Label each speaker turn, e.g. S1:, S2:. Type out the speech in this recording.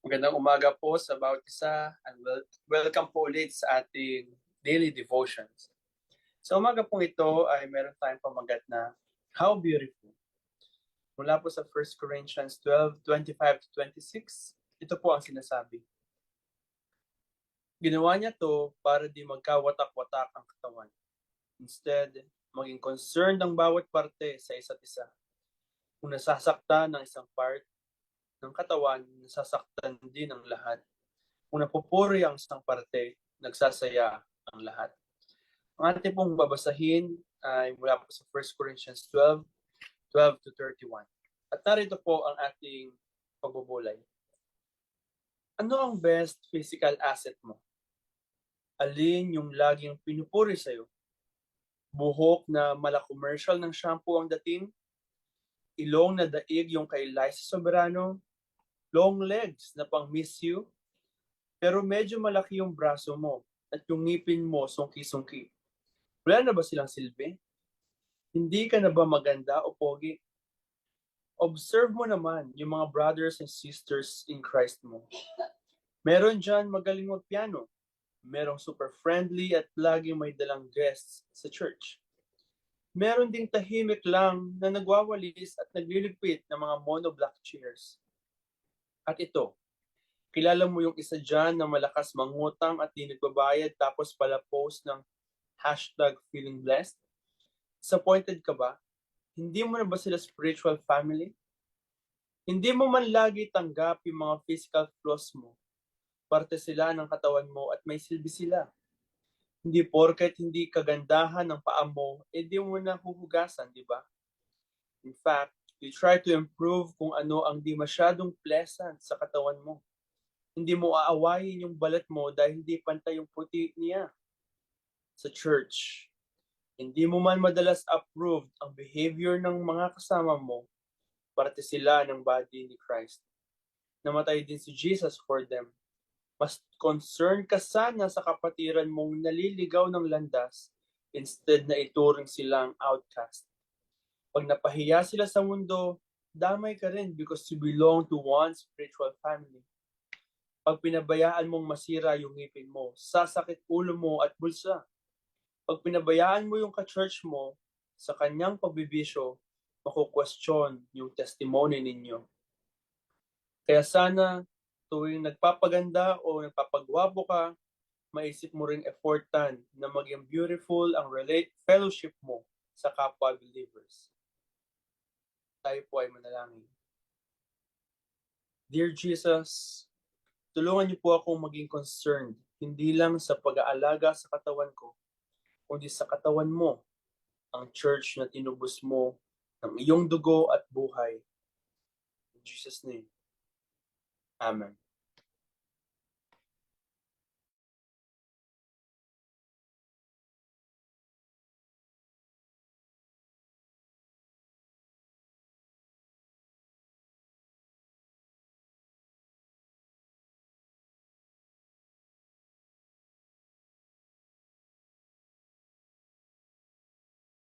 S1: Magandang umaga po sa bawat isa and welcome po ulit sa ating daily devotions. Sa umaga pong ito ay meron tayong pamagat na How Beautiful. Mula po sa 1 Corinthians 12:25-26, ito po ang sinasabi. Ginawa niya to para di magkawatak-watak ang katawan. Instead, maging concerned ang bawat parte sa isa't isa. Kung nasasaktan ng isang part ng katawan, nasasaktan din ang lahat. Kung napupuri ang isang parte, nagsasaya ang lahat. Ang ating pong babasahin ay mula po sa 1 Corinthians 12:12-31. At narito po ang ating pagbubulay. Ano ang best physical asset mo? Alin yung laging pinupuri sa'yo? Buhok na mala-commercial ng shampoo ang dating? Ilong na daig yung kay Liza Soberano? Long legs na pang miss you? Pero medyo malaki yung braso mo at yung ngipin mo sungki-sungki. Wala na ba silang silbi? Hindi ka na ba maganda o pogi? Observe mo naman yung mga brothers and sisters in Christ mo. Meron dyan magaling magpiano. Merong super friendly at laging may dalang guests sa church. Meron ding tahimik lang na nagwawalis at nagliligpit ng mga mono-black chairs. At ito, kilala mo yung isa dyan na malakas mangutang at di nagbabayad tapos pala post ng #feeling blessed? Disappointed ka ba? Hindi mo na ba sila spiritual family? Hindi mo man lagi tanggap yung mga physical flaws mo. Parte sila ng katawan mo at may silbi sila. Hindi porket hindi kagandahan ng paa mo, di mo na huhugasan, di ba? In fact, you try to improve kung ano ang di masyadong pleasant sa katawan mo. Hindi mo aawayin yung balat mo dahil hindi pantay yung puti niya. Sa church, hindi mo man madalas approved ang behavior ng mga kasama mo, parte sila ng body ni Christ. Namatay din si Jesus for them. Mas concerned ka sana sa kapatiran mong naliligaw ng landas instead na ituring silang outcast. Pag napahiya sila sa mundo, damay ka rin because you belong to one spiritual family. Pag pinabayaan mong masira yung ngipin mo, sasakit ulo mo at bulsa. Pag pinabayaan mo yung ka-church mo sa kanyang pagbibisyo, makukwestiyon yung testimony ninyo. Kaya sana tuwing nagpapaganda o nagpapagwapo ka, maisip mo ring effortan na maging beautiful ang fellowship mo sa kapwa believers. Tayo po ay manalangin. Dear Jesus, tulungan niyo po akong maging concerned, hindi lang sa pag-aalaga sa katawan ko, kundi sa katawan mo, ang church na tinubos mo ng iyong dugo at buhay. In Jesus' name, Amen.